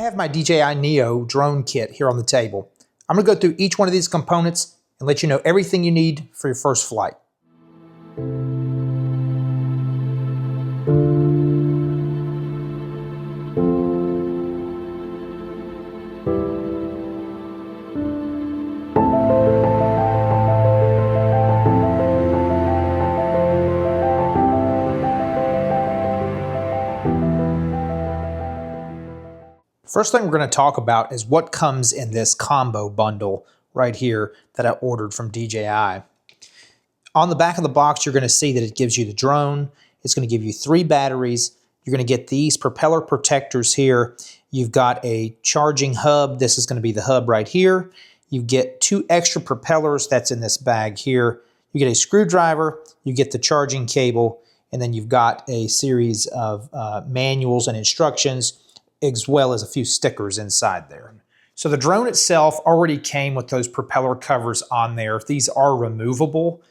have my DJI Neo drone kit here on the table. I'm going to go through each one of these components and let you know everything you need for your first flight. First thing we're going to talk about is what comes in this combo bundle right here that I ordered from DJI. On the back of the box, you're going to see that it gives you the drone. It's going to give you 3 batteries. You're going to get these propeller protectors here. You've got a charging hub. This is going to be the hub right here. You get 2 extra propellers that's in this bag here. You get a screwdriver, you get the charging cable, and then you've got a series of manuals and instructions, as well as a few stickers inside there. So the drone itself already came with those propeller covers on there. These are removable.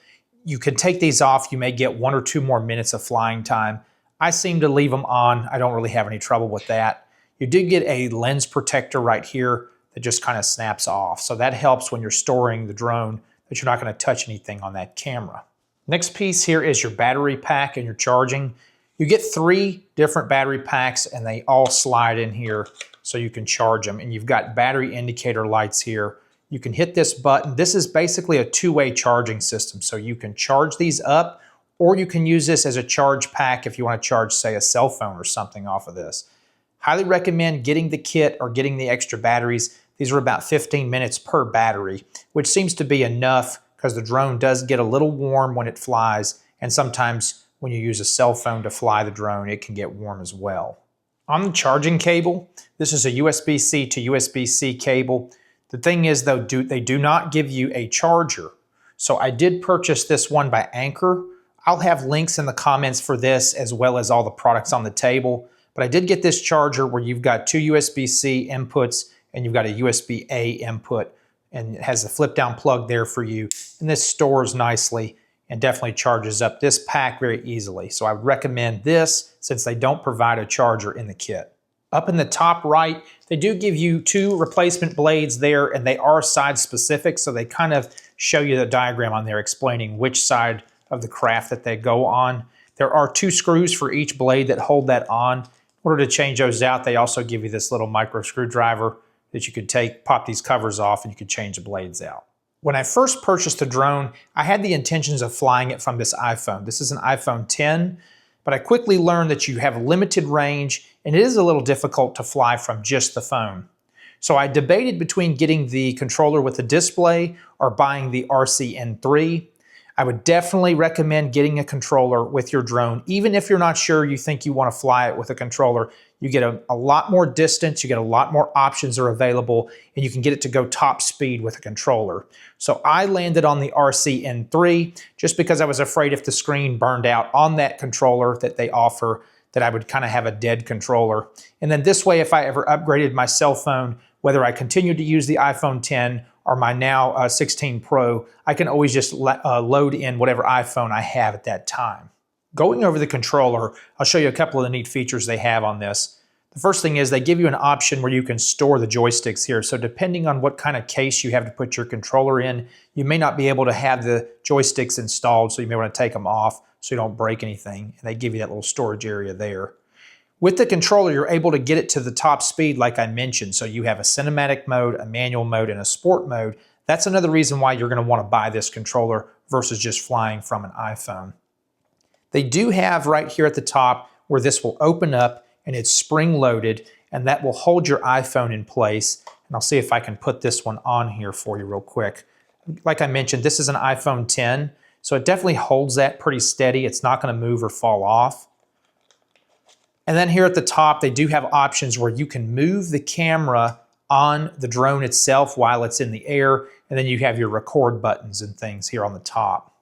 You can take these off. You may get 1 or 2 more minutes of flying time. I seem to leave them on. I don't really have any trouble with that. You did get a lens protector right here that just kind of snaps off. So that helps when you're storing the drone that you're not going to touch anything on that camera. Next piece here is your battery pack and your charging. You get 3 different battery packs and they all slide in here so you can charge them. And you've got battery indicator lights here. You can hit this button. This is basically a 2-way charging system. So you can charge these up, or you can use this as a charge pack if you want to charge, say, a cell phone or something off of this. Highly recommend getting the kit or getting the extra batteries. These are about 15 minutes per battery, which seems to be enough because the drone does get a little warm when it flies, and sometimes when you use a cell phone to fly the drone, it can get warm as well. On the charging cable, this is a USB-C to USB-C cable. The thing is, though, they do not give you a charger. So I did purchase this one by Anker. I'll have links in the comments for this as well as all the products on the table. But I did get this charger where you've got 2 USB-C inputs and you've got a USB-A input, and it has a flip-down plug there for you. And this stores nicely and definitely charges up this pack very easily. So I would recommend this since they don't provide a charger in the kit. Up in the top right, they do give you 2 replacement blades there, and they are side specific, so they kind of show you the diagram on there explaining which side of the craft that they go on. There are 2 screws for each blade that hold that on. In order to change those out, they also give you this little micro screwdriver that you could take, pop these covers off, and you could change the blades out. When I first purchased the drone, I had the intentions of flying it from this iPhone. This is an iPhone 10, but I quickly learned that you have limited range and it is a little difficult to fly from just the phone. So I debated between getting the controller with the display or buying the RCN3. I would definitely recommend getting a controller with your drone. Even if you're not sure you think you want to fly it with a controller, you get a lot more distance, you get a lot more options are available, and you can get it to go top speed with a controller. So I landed on the RCN3 just because I was afraid if the screen burned out on that controller that they offer, that I would kind of have a dead controller. And then this way, if I ever upgraded my cell phone, whether I continued to use the iPhone 10 or my now 16 Pro, I can always just load in whatever iPhone I have at that time. Going over the controller, I'll show you a couple of the neat features they have on this. The first thing is they give you an option where you can store the joysticks here. So depending on what kind of case you have to put your controller in, you may not be able to have the joysticks installed, so you may want to take them off so you don't break anything. And they give you that little storage area there. With the controller, you're able to get it to the top speed like I mentioned. So you have a cinematic mode, a manual mode, and a sport mode. That's another reason why you're going to want to buy this controller versus just flying from an iPhone. They do have right here at the top where this will open up and it's spring-loaded, and that will hold your iPhone in place. And I'll see if I can put this one on here for you real quick. Like I mentioned, this is an iPhone 10, so it definitely holds that pretty steady. It's not going to move or fall off. And then here at the top, they do have options where you can move the camera on the drone itself while it's in the air, and then you have your record buttons and things here on the top.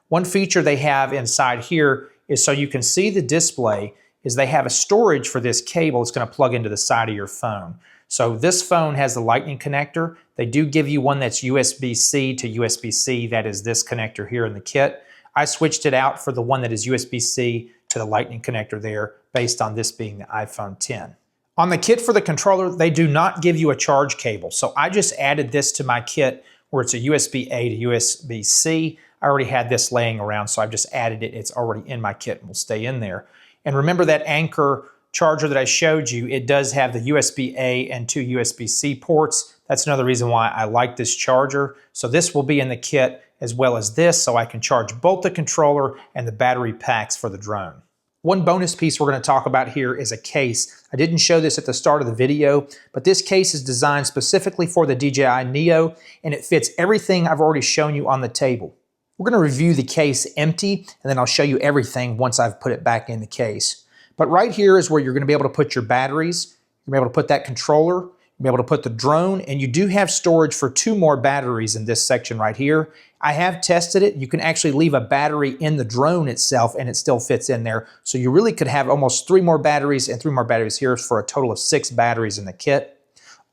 One feature they have inside here is so you can see the display, is they have a storage for this cable. It's going to plug into the side of your phone. So this phone has the lightning connector. They do give you one that's USB-C to USB-C. That is this connector here in the kit. I switched it out for the one that is USB-C to the lightning connector there based on this being the iPhone 10. On the kit for the controller, they do not give you a charge cable. So I just added this to my kit where it's a USB-A to USB-C. I already had this laying around, so I've just added it. It's already in my kit and will stay in there. And remember that Anchor charger that I showed you, it does have the USB-A and 2 USB-C ports. That's another reason why I like this charger. So this will be in the kit as well as this, so I can charge both the controller and the battery packs for the drone. One bonus piece we're going to talk about here is a case. I didn't show this at the start of the video, but this case is designed specifically for the DJI Neo, and it fits everything I've already shown you on the table. We're going to review the case empty, and then I'll show you everything once I've put it back in the case. But right here is where you're going to be able to put your batteries, you're going to be able to put that controller, you'll be able to put the drone, and you do have storage for 2 more batteries in this section right here. I have tested it. You can actually leave a battery in the drone itself and it still fits in there. So you really could have almost 3 more batteries and 3 more batteries here for a total of 6 batteries in the kit.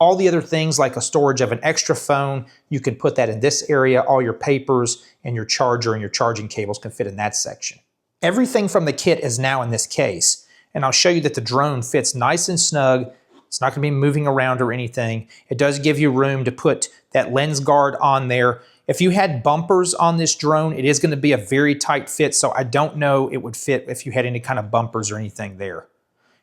All the other things like a storage of an extra phone, you can put that in this area. All your papers and your charger and your charging cables can fit in that section. Everything from the kit is now in this case. And I'll show you that the drone fits nice and snug. It's not going to be moving around or anything. It does give you room to put that lens guard on there. If you had bumpers on this drone, it is going to be a very tight fit, so I don't know it would fit if you had any kind of bumpers or anything there.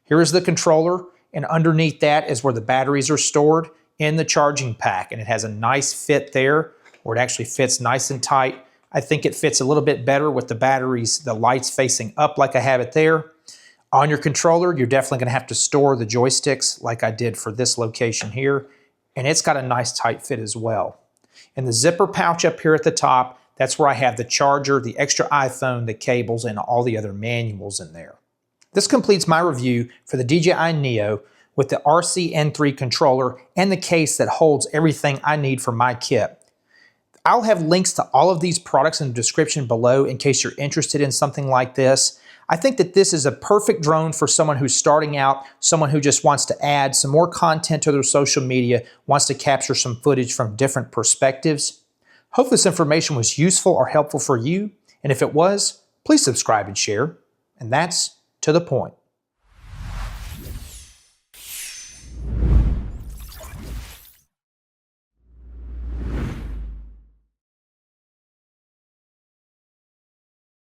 Here is the controller, and underneath that is where the batteries are stored in the charging pack, and it has a nice fit there, where it actually fits nice and tight. I think it fits a little bit better with the batteries, the lights facing up like I have it there. On your controller, you're definitely going to have to store the joysticks like I did for this location here, and it's got a nice tight fit as well. And the zipper pouch up here at the top, that's where I have the charger, the extra iPhone, the cables, and all the other manuals in there. This completes my review for the DJI Neo with the RC-N3 controller and the case that holds everything I need for my kit. I'll have links to all of these products in the description below in case you're interested in something like this. I think that this is a perfect drone for someone who's starting out, someone who just wants to add some more content to their social media, wants to capture some footage from different perspectives. Hope this information was useful or helpful for you, and if it was, please subscribe and share. And that's to the point.